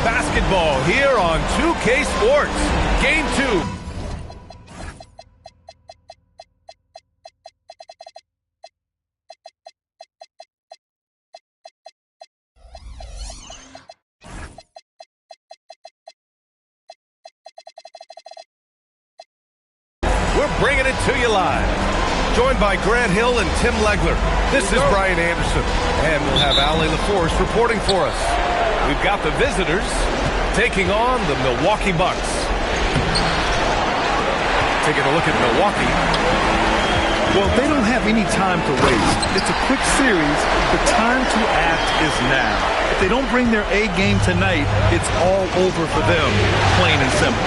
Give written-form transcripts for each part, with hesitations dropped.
Basketball here on 2K Sports. Game 2. We're bringing it to you live. Joined by Grant Hill and Tim Legler. This is Brian Anderson. And we'll have Allie LaForce reporting for us. We've got the visitors taking on the Milwaukee Bucks. Taking a look at Milwaukee. Well, they don't have any time to waste. It's a quick series. The time to act is now. If they don't bring their A game tonight, it's all over for them, plain and simple.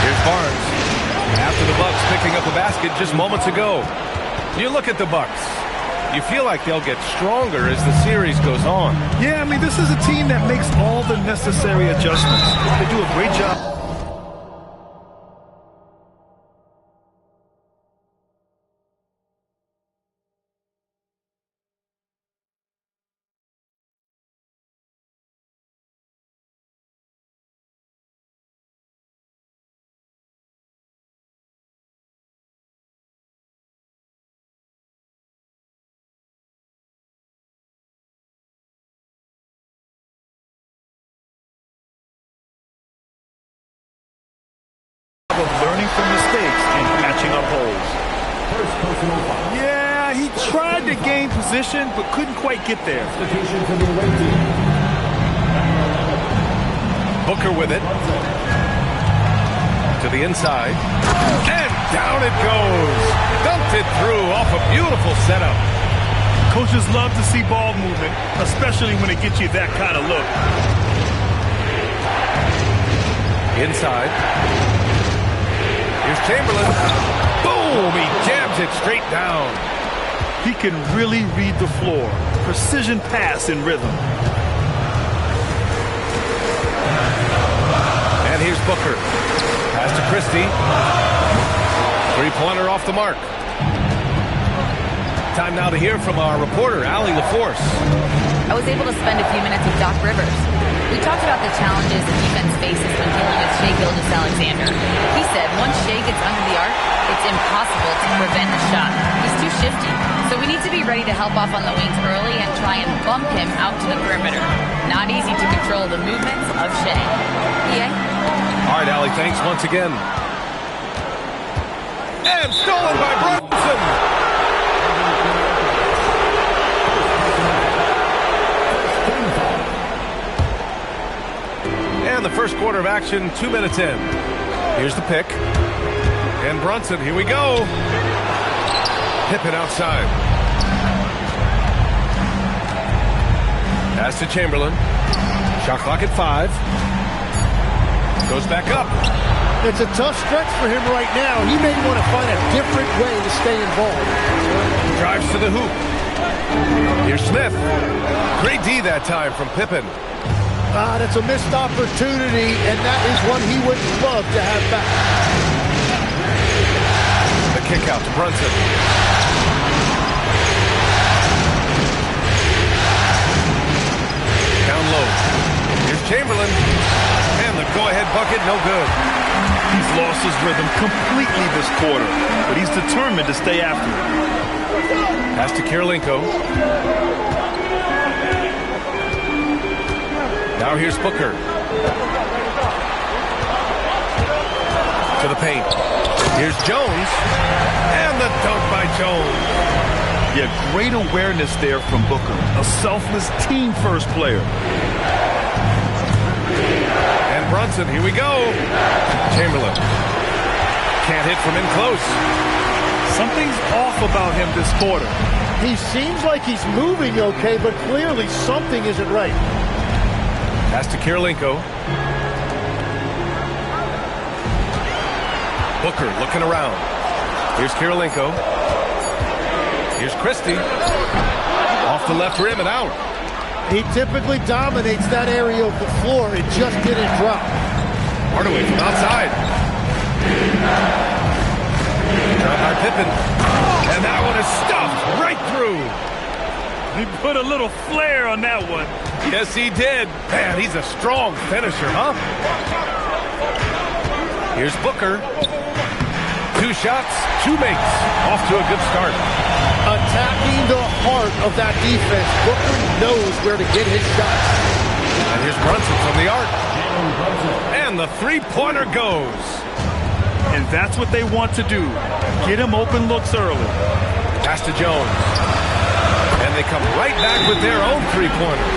Here's Barnes. After the Bucks picking up a basket just moments ago. You look at the Bucks. You feel like they'll get stronger as the series goes on. Yeah, I mean, this is a team that makes all the necessary adjustments. They do a great job. Of learning from mistakes and patching up holes. Yeah, he tried to gain position but couldn't quite get there. Booker with it. To the inside. And down it goes. Dumped it through off a beautiful setup. Coaches love to see ball movement, especially when it gets you that kind of look. Inside. Here's Chamberlain. Boom! He jams it straight down. He can really read the floor. Precision pass in rhythm. And here's Booker. Pass to Christie. Three-pointer off the mark. Time now to hear from our reporter, Allie LaForce. I was able to spend a few minutes with Doc Rivers. We talked about the challenges the defense faces when dealing with Shai Gilgeous-Alexander. He said once Shai gets under the arc, it's impossible to prevent a shot. He's too shifty, so we need to be ready to help off on the wings early and try and bump him out to the perimeter. Not easy to control the movements of Shai. EA? All right, Allie, thanks once again. And stolen by Brunson. And the first quarter of action, 2 minutes in. Here's the pick. And Brunson, here we go. Pippen outside. Pass to Chamberlain. Shot clock at 5. Goes back up. It's a tough stretch for him right now. He may want to find a different way to stay involved. Drives to the hoop. Here's Smith. Great D that time from Pippen. That's a missed opportunity, and that is one he would love to have back. The kick out to Brunson. Down low. Here's Chamberlain. And the go-ahead bucket, no good. He's lost his rhythm completely this quarter, but he's determined to stay after it. Pass to Kirilenko. Now here's Booker. To the paint. Here's Jones. And the dunk by Jones. Yeah, great awareness there from Booker. A selfless team-first player. And Brunson, here we go. Chamberlain. Can't hit from in close. Something's off about him this quarter. He seems like he's moving okay, but clearly something isn't right. Pass to Kirilenko. Booker looking around. Here's Kirilenko. Here's Christie. Off the left rim and out. He typically dominates that area of the floor. It just didn't drop. Hardaway from outside. Shot by Pippen. And that one is stuffed right through. He put a little flair on that one. Yes, he did. Man, he's a strong finisher, huh? Here's Booker. 2 shots, 2 makes. Off to a good start. Attacking the heart of that defense. Booker knows where to get his shots. And here's Brunson from the arc. And the three-pointer goes. And that's what they want to do. Get him open looks early. Pass to Jones. And they come right back with their own three-pointer.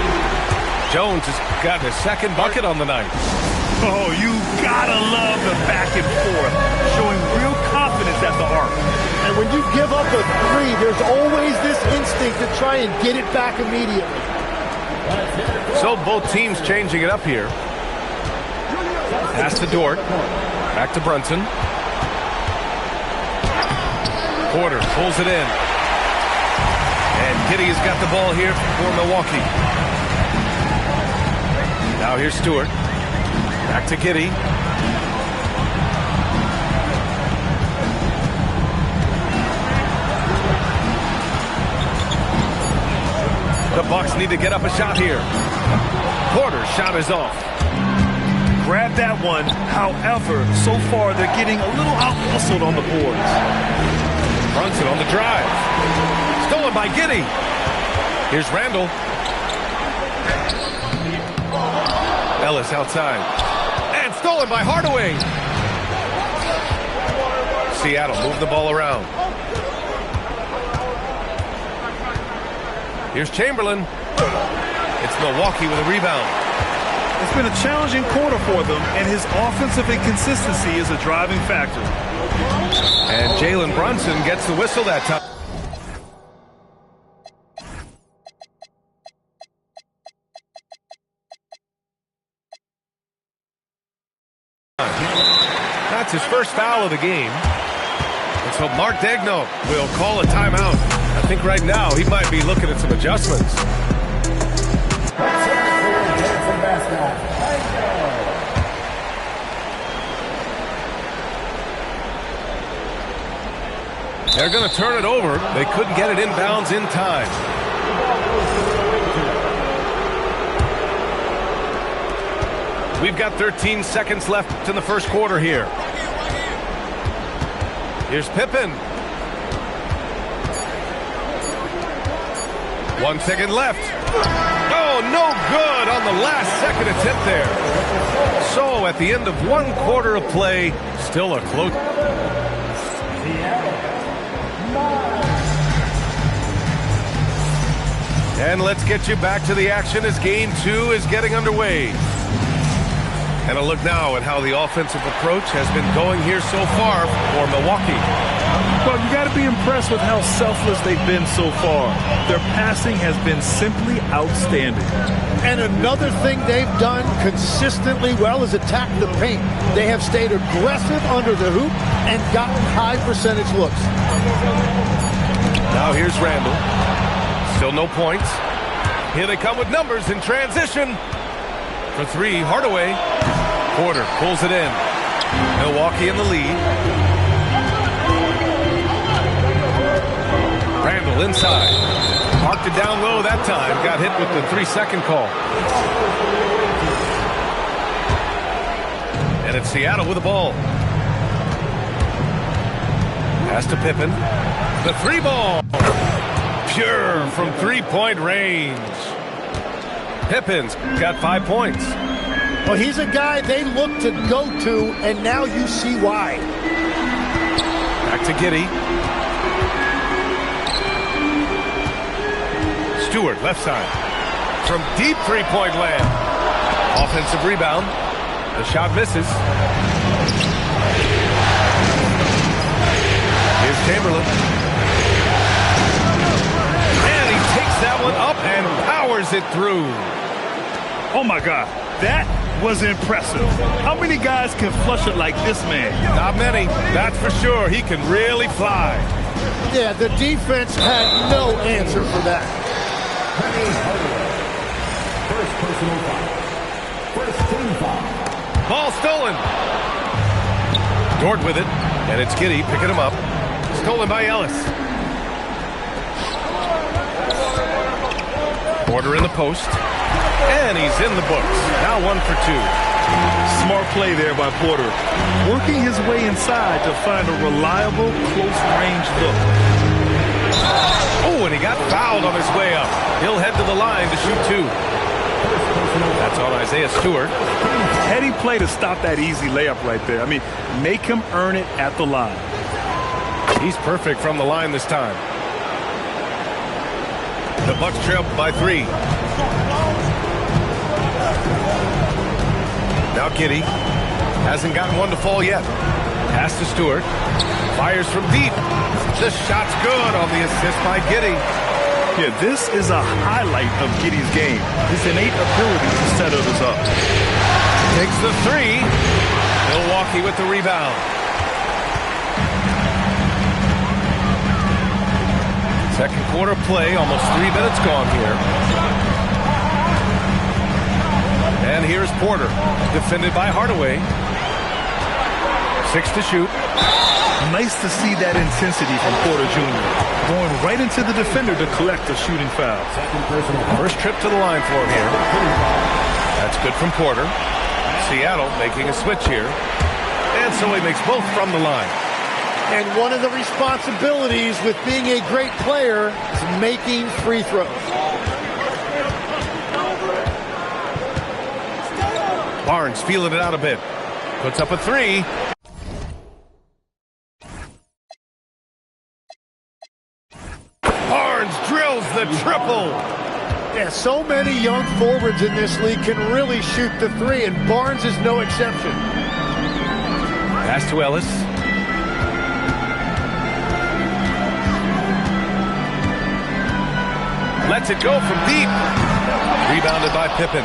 Jones has gotten his second bucket on the night. Oh, you gotta love the back and forth, showing real confidence at the arc. And when you give up a 3, there's always this instinct to try and get it back immediately. So both teams changing it up here. Pass to Dort. Back to Brunson. Porter pulls it in. And Giddey has got the ball here for Milwaukee. Now here's Stewart. Back to Giddey. The Bucks need to get up a shot here. Porter's shot is off. Grab that one. However, so far they're getting a little out-hustled on the boards. Brunson on the drive. Stolen by Giddey. Here's Randall. Ellis outside. And stolen by Hardaway. Seattle move the ball around. Here's Chamberlain. It's Milwaukee with a rebound. It's been a challenging quarter for them, and his offensive inconsistency is a driving factor. And Jalen Brunson gets the whistle that time. That's his first foul of the game. And so Mark Daigneault will call a timeout. I think right now he might be looking at some adjustments. They're going to turn it over. They couldn't get it inbounds in time. We've got 13 seconds left in the first quarter here. Here's Pippen. 1 second left. Oh, no good on the last second attempt there. So at the end of 1 quarter of play, still a close. And let's get you back to the action as game 2 is getting underway. And a look now at how the offensive approach has been going here so far for Milwaukee. Well, you got to be impressed with how selfless they've been so far. Their passing has been simply outstanding. And another thing they've done consistently well is attack the paint. They have stayed aggressive under the hoop and gotten high percentage looks. Now here's Randall. Still no points. Here they come with numbers in transition. For 3, Hardaway. Porter pulls it in. Milwaukee in the lead. Randall inside. Marked it down low that time. Got hit with the 3-second call. And it's Seattle with the ball. Pass to Pippen. The 3-ball. Pure from 3-point range. Pippen's got 5 points. Well, he's a guy they look to go to, and now you see why. Back to Giddey. Stewart, left side. From deep 3-point land. Offensive rebound. The shot misses. Here's Chamberlain. And he takes that one up and powers it through. Oh, my God. That was impressive. How many guys can flush it like this man? Not many, that's for sure. He can really fly. Yeah, the defense had no answer for that. First personal foul. First team foul. Ball stolen. Dort with it, and it's Giddey picking him up. Stolen by Ellis. Porter in the post. And he's in the books. Now 1 for 2. Smart play there by Porter. Working his way inside to find a reliable, close-range look. Oh, and he got fouled on his way up. He'll head to the line to shoot 2. That's on Isaiah Stewart. Heady play to stop that easy layup right there. I mean, make him earn it at the line. He's perfect from the line this time. The Bucks trail by 3. Now Giddey hasn't gotten one to fall yet. Pass to Stewart. Fires from deep. The shot's good on the assist by Giddey. Yeah, this is a highlight of Giddey's game. His innate ability to set others up. Takes the 3. Milwaukee with the rebound. Second quarter play, almost 3 minutes gone here. And here's Porter, defended by Hardaway. 6 to shoot. Nice to see that intensity from Porter Jr. Going right into the defender to collect a shooting foul. First trip to the line for him here. That's good from Porter. Seattle making a switch here. And so he makes both from the line. And one of the responsibilities with being a great player is making free throws. Barnes feeling it out a bit. Puts up a 3. Barnes drills the triple. Yeah, so many young forwards in this league can really shoot the 3, and Barnes is no exception. Pass to Ellis. Lets it go from deep. Rebounded by Pippen.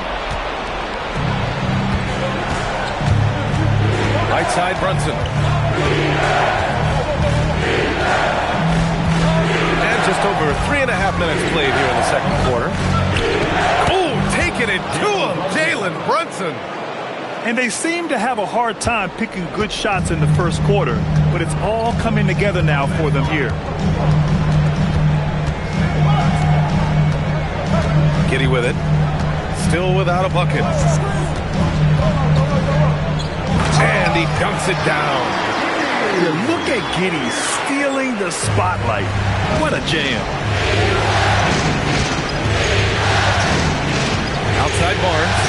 Right side, Brunson. And just over 3.5 minutes played here in the second quarter. Oh, taking it to him, Jalen Brunson. And they seem to have a hard time picking good shots in the first quarter, but it's all coming together now for them here. Giddey with it. Still without a bucket. And he dunks it down. Yeah, look at Giddey stealing the spotlight. What a jam. Outside Barnes.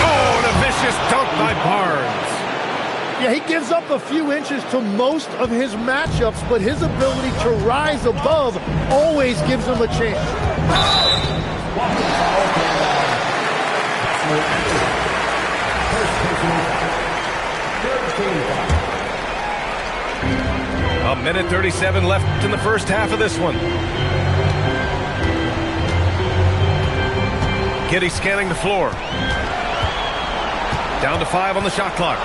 Oh, and a vicious dunk by Barnes. Yeah, he gives up a few inches to most of his matchups, but his ability to rise above always gives him a chance. A minute 37 left in the first half of this one. Giddey scanning the floor. Down to 5 on the shot clock.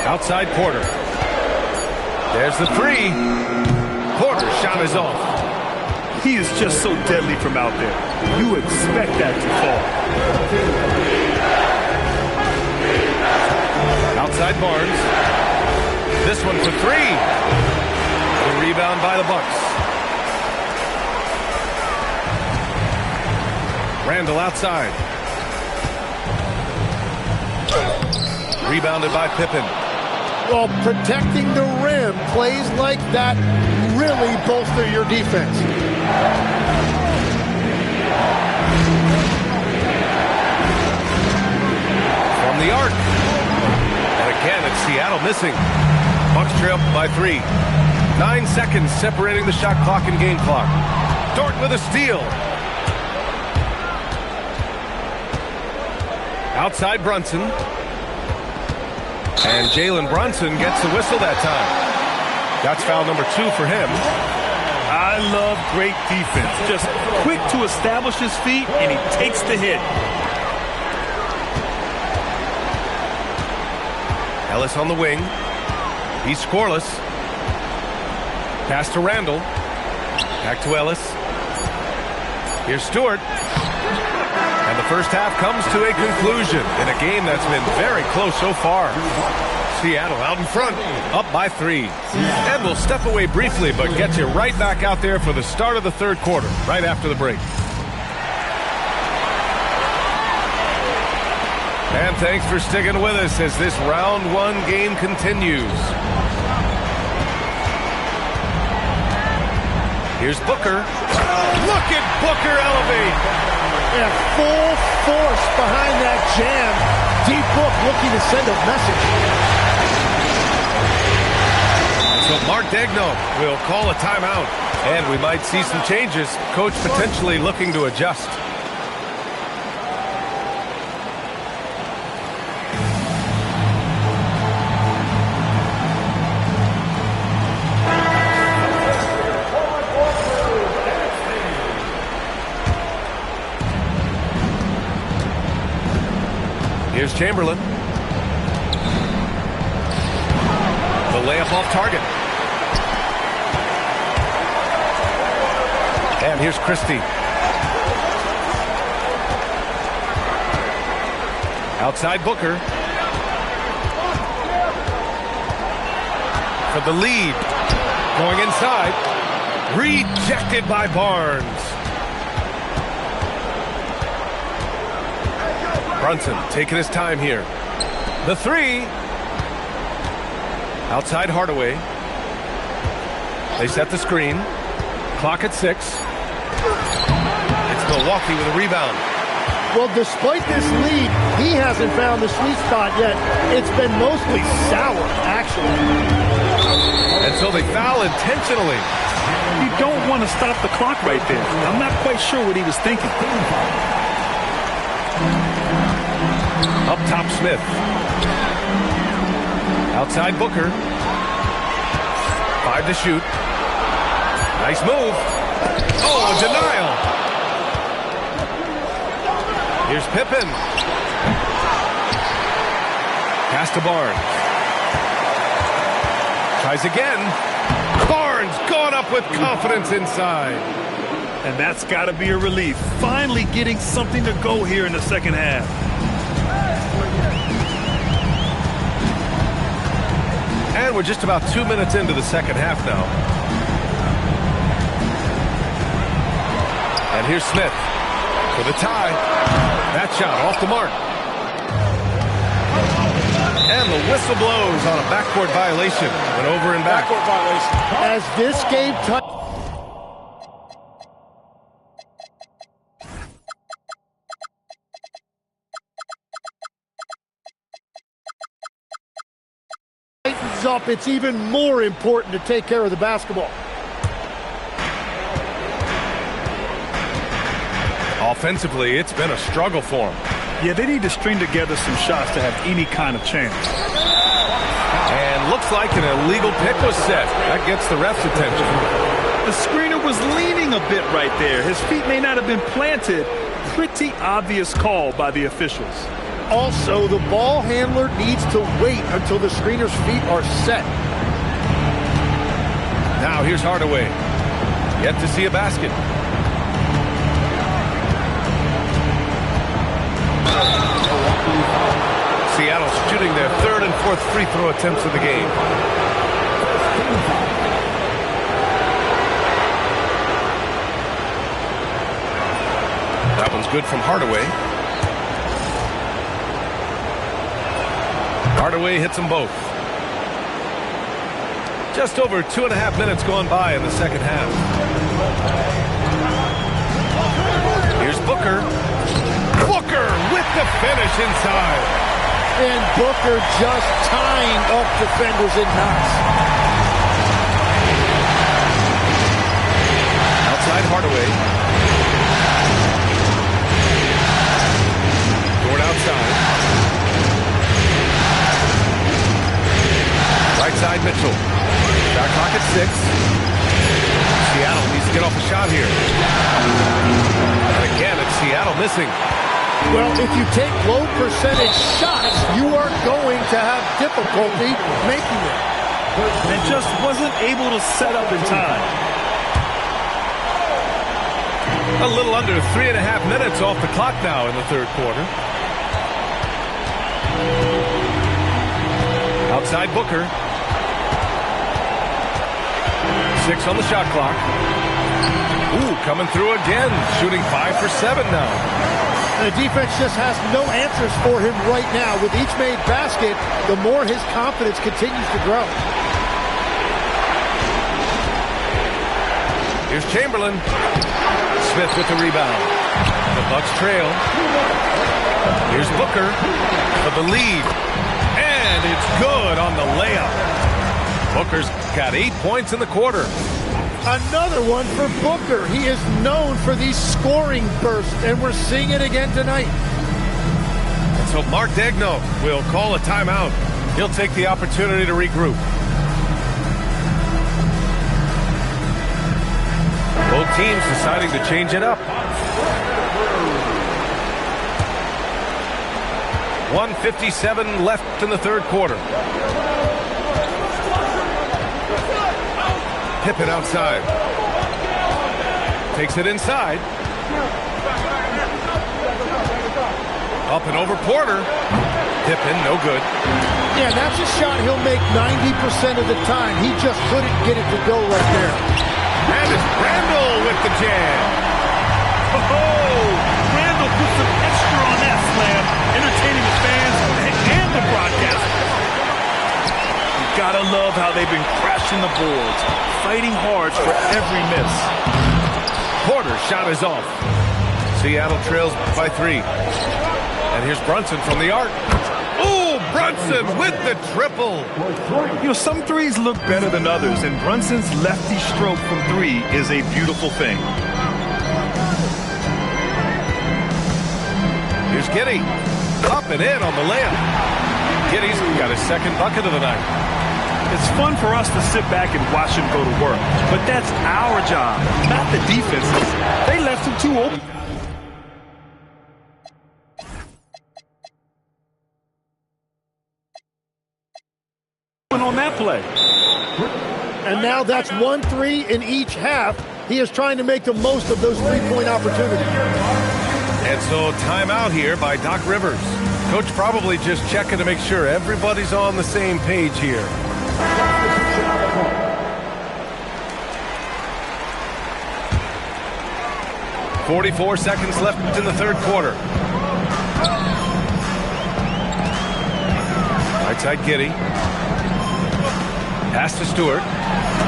Outside Porter. There's the 3. Porter's shot is off. He is just so deadly from out there. You expect that to fall. Outside Barnes. This one for 3. The rebound by the Bucks. Randall outside. Rebounded by Pippen. Well, protecting the rim, plays like that really bolster your defense. From the arc. And again, it's Seattle missing. Bucks trail by 3. 9 seconds separating the shot clock and game clock. Dort with a steal. Outside Brunson. And Jalen Brunson gets the whistle that time. That's foul number 2 for him. I love great defense. Just quick to establish his feet, and he takes the hit. Ellis on the wing. He's scoreless. Pass to Randall. Back to Ellis. Here's Stewart. And the first half comes to a conclusion in a game that's been very close so far. Seattle out in front, up by 3. And we'll step away briefly, but get you right back out there for the start of the third quarter, right after the break. And thanks for sticking with us as this round one game continues. Here's Booker. Look at Booker elevate. Yeah, full force behind that jam. D-Book looking to send a message. So Mark Degno will call a timeout. And we might see some changes. Coach potentially looking to adjust. Here's Chamberlain. The layup off target. And here's Christie. Outside Booker. For the lead. Going inside. Rejected by Barnes. Brunson taking his time here. The three. Outside Hardaway. They set the screen. Clock at 6. It's Milwaukee with a rebound. Well, despite this lead, he hasn't found the sweet spot yet. It's been mostly sour, actually. And so they foul intentionally. You don't want to stop the clock right there. I'm not quite sure what he was thinking. Up top, Smith. Outside Booker. 5 to shoot. Nice move. Oh, denial. Here's Pippen. Pass to Barnes. Tries again. Barnes gone up with confidence inside. And that's got to be a relief. Finally getting something to go here in the second half. And we're just about 2 minutes into the second half now. And here's Smith for the tie. That shot off the mark. And the whistle blows on a backcourt violation. Went over and back. Backcourt violation. As this game tightens up, it's even more important to take care of the basketball. Offensively, it's been a struggle for them. Yeah, they need to string together some shots to have any kind of chance. And looks like an illegal pick was set. That gets the ref's attention. The screener was leaning a bit right there. His feet may not have been planted. Pretty obvious call by the officials. Also, the ball handler needs to wait until the screener's feet are set. Now here's Hardaway. Yet to see a basket. Seattle shooting their third and fourth free throw attempts of the game. That one's good from Hardaway. Hardaway hits them both. Just over 2.5 minutes gone by in the second half. Here's Booker. Booker with the finish inside. And Booker just tying up defenders in knots. Outside Hardaway. Going outside. Right side Mitchell. Shot clock at 6. Seattle needs to get off a shot here. And again, it's Seattle missing. Well, if you take low percentage shots, you are going to have difficulty making it. And just wasn't able to set up in time. A little under 3.5 minutes off the clock now in the third quarter. Outside Booker. 6 on the shot clock. Ooh, coming through again. Shooting 5 for 7 now. The defense just has no answers for him right now. With each made basket, the more his confidence continues to grow. Here's Chamberlain. Smith with the rebound. The Bucks trail. Here's Booker for the lead. And it's good on the layup. Booker's got 8 points in the quarter. Another one for Booker. He is known for these scoring bursts, and we're seeing it again tonight. And so Mark Daigneault will call a timeout. He'll take the opportunity to regroup. Both teams deciding to change it up. 1:57 left in the third quarter. Pippen outside. Takes it inside. Up and over Porter. Pippen, no good. Yeah, that's a shot he'll make 90% of the time. He just couldn't get it to go right there. And it's Randall with the jam. Oh, Randall put some extra on that slam, entertaining the fans and the broadcast. You gotta love how they've been crashing the boards, fighting hard for every miss. Porter's shot is off. Seattle trails by 3. And here's Brunson from the arc. Oh, Brunson with the triple. You know, some threes look better than others, and Brunson's lefty stroke from 3 is a beautiful thing. Here's Giddey. Up and in on the layup. Giddey's got his second bucket of the night. It's fun for us to sit back and watch him go to work, but that's our job, not the defense's. They left him too open. On that play. And now that's 1-3 in each half. He is trying to make the most of those three-point opportunities. And so timeout here by Doc Rivers. Coach probably just checking to make sure everybody's on the same page here. .44 seconds left in the third quarter. Right side Giddey. Pass to Stewart.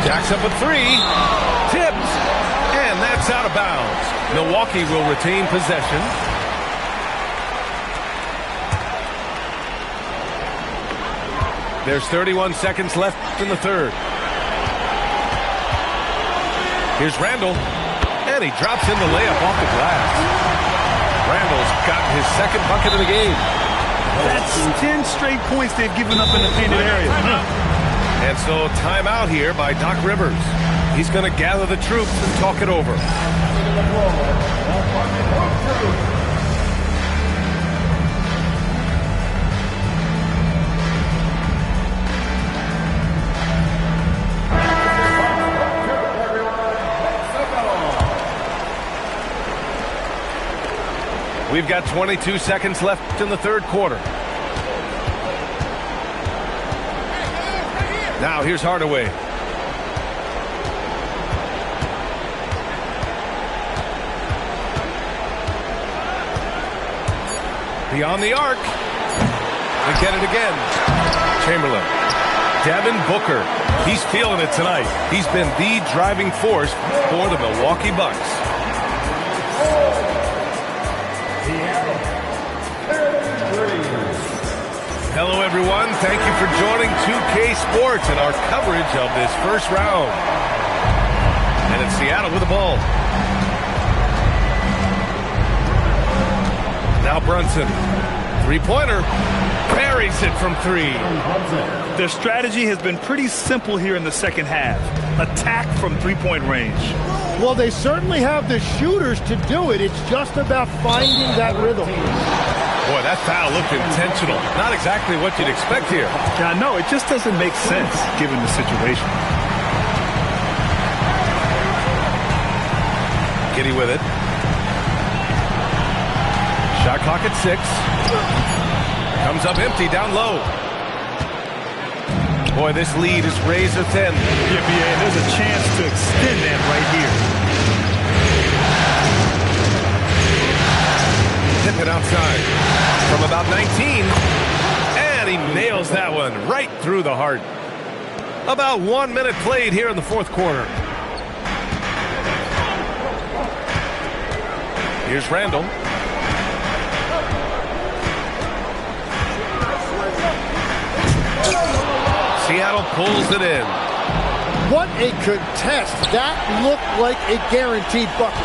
Jacks up a 3. Tipped. And that's out of bounds. Milwaukee will retain possession. There's 31 seconds left in the third. Here's Randall. And he drops in the layup off the glass. Randall's gotten his second bucket of the game. That's 10 straight points they've given up in the painted area. And so timeout here by Doc Rivers. He's going to gather the troops and talk it over. We've got 22 seconds left in the third quarter. Now here's Hardaway. Beyond the arc. They get it again. Chamberlain. Devin Booker. He's feeling it tonight. He's been the driving force for the Milwaukee Bucks. Hello, everyone. Thank you for joining 2K Sports and our coverage of this first round. And it's Seattle with the ball. Now Brunson. Three-pointer. Buries it from 3. Their strategy has been pretty simple here in the second half. Attack from three-point range. Well, they certainly have the shooters to do it. It's just about finding that rhythm. Boy, that foul looked intentional. Not exactly what you'd expect here. Yeah, no, it just doesn't make sense given the situation. Giddey with it. Shot clock at 6. Comes up empty down low. Boy, this lead is razor thin. Yeah, BA, there's a chance to extend that right here. second outside. From about 19. And he nails that one right through the heart. About 1 minute played here in the fourth quarter. Here's Randall. Seattle pulls it in. What a contest. That looked like a guaranteed bucket.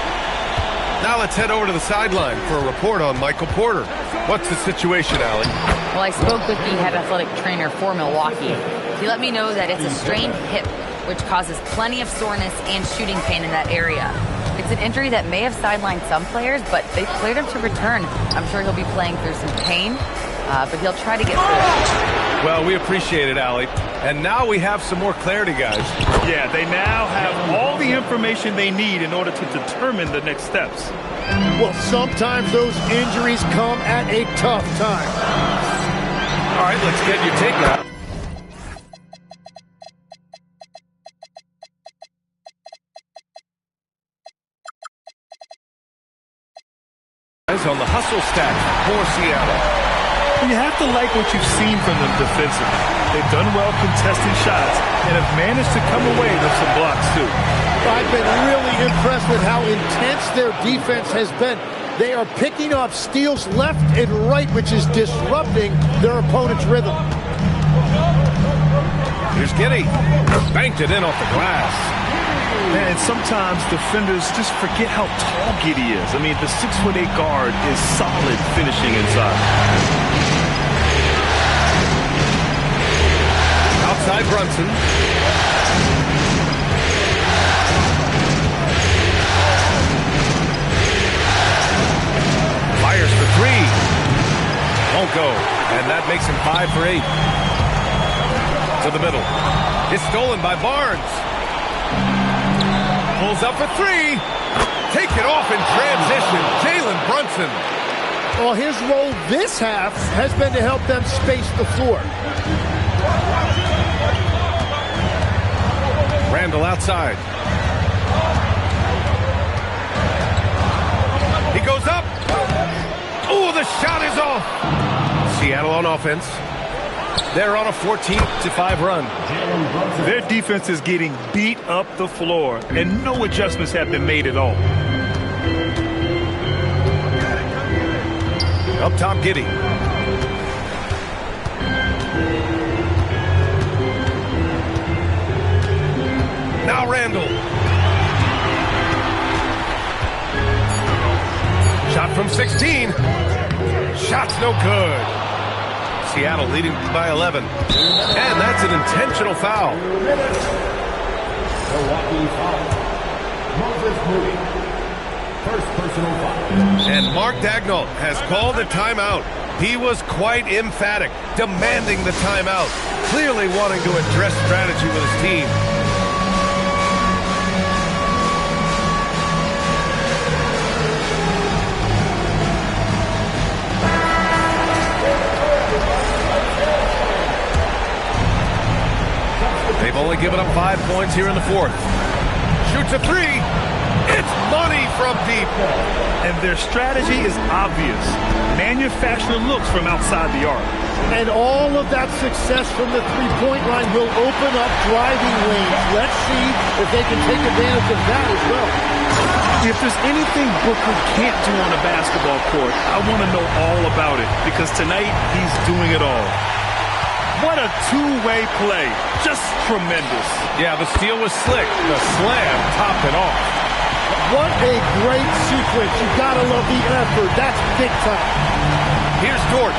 Now let's head over to the sideline for a report on Michael Porter. What's the situation, Allie? Well, I spoke with the head athletic trainer for Milwaukee. He let me know that it's a strained hip, which causes plenty of soreness and shooting pain in that area. It's an injury that may have sidelined some players, but they cleared him to return. I'm sure he'll be playing through some pain, but he'll try to get through it. Well, we appreciate it, Allie. And now we have some more clarity, guys. Yeah, they now have all the information they need in order to determine the next steps. Well, sometimes those injuries come at a tough time. All right, let's get your take now. On the hustle stats for Seattle. You have to like what you've seen from them defensively. They've done well contesting shots and have managed to come away with some blocks too. I've been really impressed with how intense their defense has been. They are picking up steals left and right, which is disrupting their opponent's rhythm. Here's Giddey. Banked it in off the glass. Man, sometimes defenders just forget how tall Giddey is. I mean, the 6'8" guard is solid finishing inside. Outside Brunson. Fires for three. Won't go. And that makes him 5 for 8. To the middle. It's stolen by Barnes. Pulls up for three. Take it off in transition. Jalen Brunson. Well, his role this half has been to help them space the floor. Randall outside. He goes up. Oh, the shot is off. Seattle on offense. They're on a 14-5 run. Their defense is getting beat up the floor, and no adjustments have been made at all. Up top, Giddey. Now Randall. Shot from 16. Shot's no good. Seattle leading by 11. And that's an intentional foul. Milwaukee foul. Moses Moody. First personal foul. And Mark Daigneault has called a timeout. He was quite emphatic, demanding the timeout, clearly wanting to address strategy with his team. They've only given up 5 points here in the fourth. Shoots a three. It's money from deep. And their strategy is obvious. Manufacture looks from outside the arc. And all of that success from the three-point line will open up driving lanes. Let's see if they can take advantage of that as well. If there's anything Booker can't do on a basketball court, I want to know all about it, because tonight he's doing it all. What a two-way play. Just tremendous. Yeah, the steal was slick. The slam topped it off. What a great sequence. You gotta love the effort. That's big time. Here's Dort.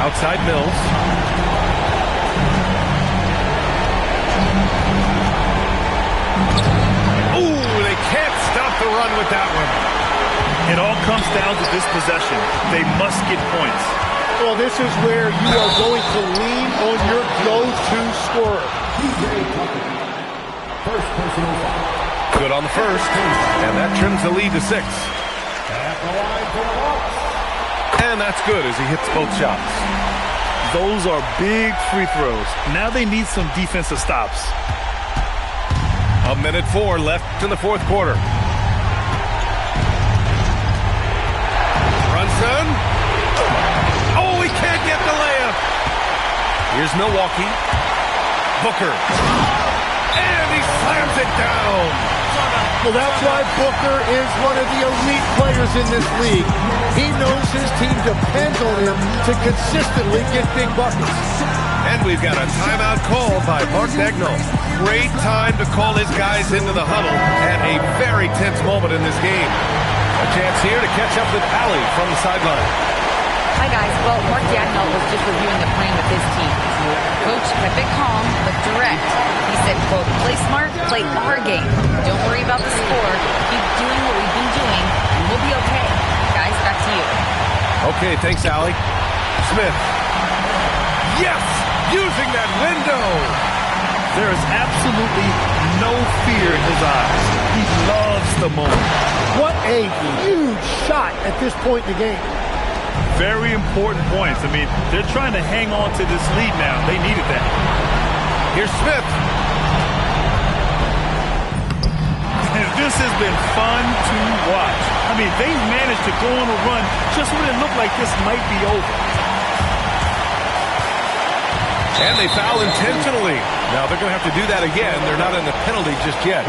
Outside Mills. Ooh, they can't stop the run with that one. It all comes down to this possession. They must get points. Well, this is where you are going to lean on your go-to scorer. First personal foul. Good on the first, and that trims the lead to 6. At the line for the Hawks. And that's good as he hits both shots. Those are big free throws. Now they need some defensive stops. 1:04 left in the fourth quarter. Here's Milwaukee. Booker. And he slams it down. Well, that's why Booker is one of the elite players in this league. He knows his team depends on him to consistently get big buckets. And we've got a timeout called by Mark Daigneault. Great time to call his guys into the huddle at a very tense moment in this game. A chance here to catch up with Allie from the sideline. Hi, guys. Well, Mark Daigneault was just reviewing the plan with his team. Coach kept it calm but direct. He said, quote, play smart, play our game. Don't worry about the score. Keep doing what we've been doing, and we'll be okay. Guys, back to you. Okay, thanks, Allie. Smith. Yes! Using that window! There is absolutely no fear in his eyes. He loves the moment. What a huge shot at this point in the game. Very important points. I mean, they're trying to hang on to this lead now. They needed that. Here's Smith. And this has been fun to watch. I mean, they managed to go on a run just when it looked like this might be over. And they foul intentionally. Now they're going to have to do that again. They're not in the penalty just yet.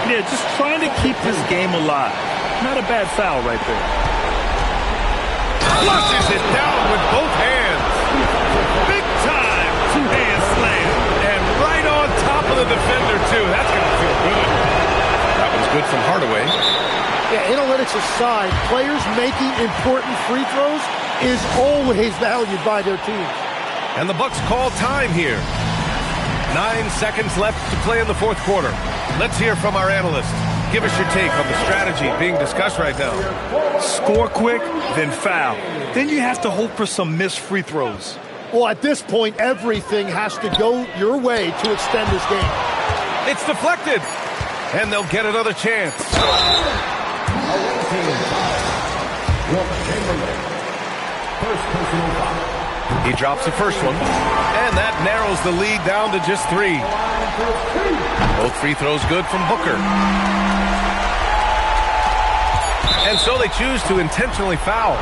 Yeah, just trying to keep this game alive. Not a bad foul right there. Flushes it down with both hands. Big time two-hand slam. And right on top of the defender, too. That's going to feel good. That was good from Hardaway. Yeah, analytics aside, players making important free throws is always valued by their team. And the Bucks call time here. 9 seconds left to play in the fourth quarter. Let's hear from our analyst. Give us your take on the strategy being discussed right now. Score quick, then foul. Then you have to hope for some missed free throws. Well, at this point, everything has to go your way to extend this game. It's deflected. And they'll get another chance. He drops the first one. And that narrows the lead down to just 3. Both free throws good from Booker. And so they choose to intentionally foul.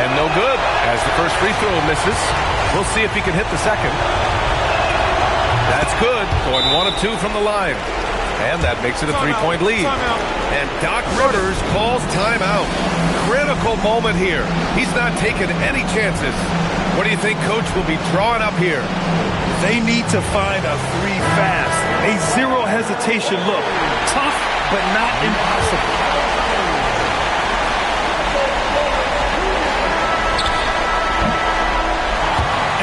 And no good as the first free throw misses. We'll see if he can hit the second. That's good. Going 1 of 2 from the line. And that makes it a 3-point lead. And Doc Rivers calls timeout. Critical moment here. He's not taking any chances. What do you think Coach will be drawing up here? They need to find a 3 fast. A zero hesitation look. Tough, but not impossible.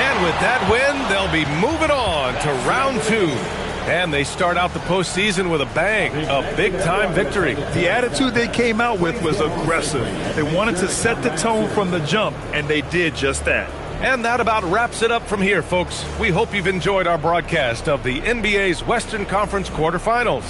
And with that win, they'll be moving on to round 2. And they start out the postseason with a bang, a big-time victory. The attitude they came out with was aggressive. They wanted to set the tone from the jump, and they did just that. And that about wraps it up from here, folks. We hope you've enjoyed our broadcast of the NBA's Western Conference quarterfinals.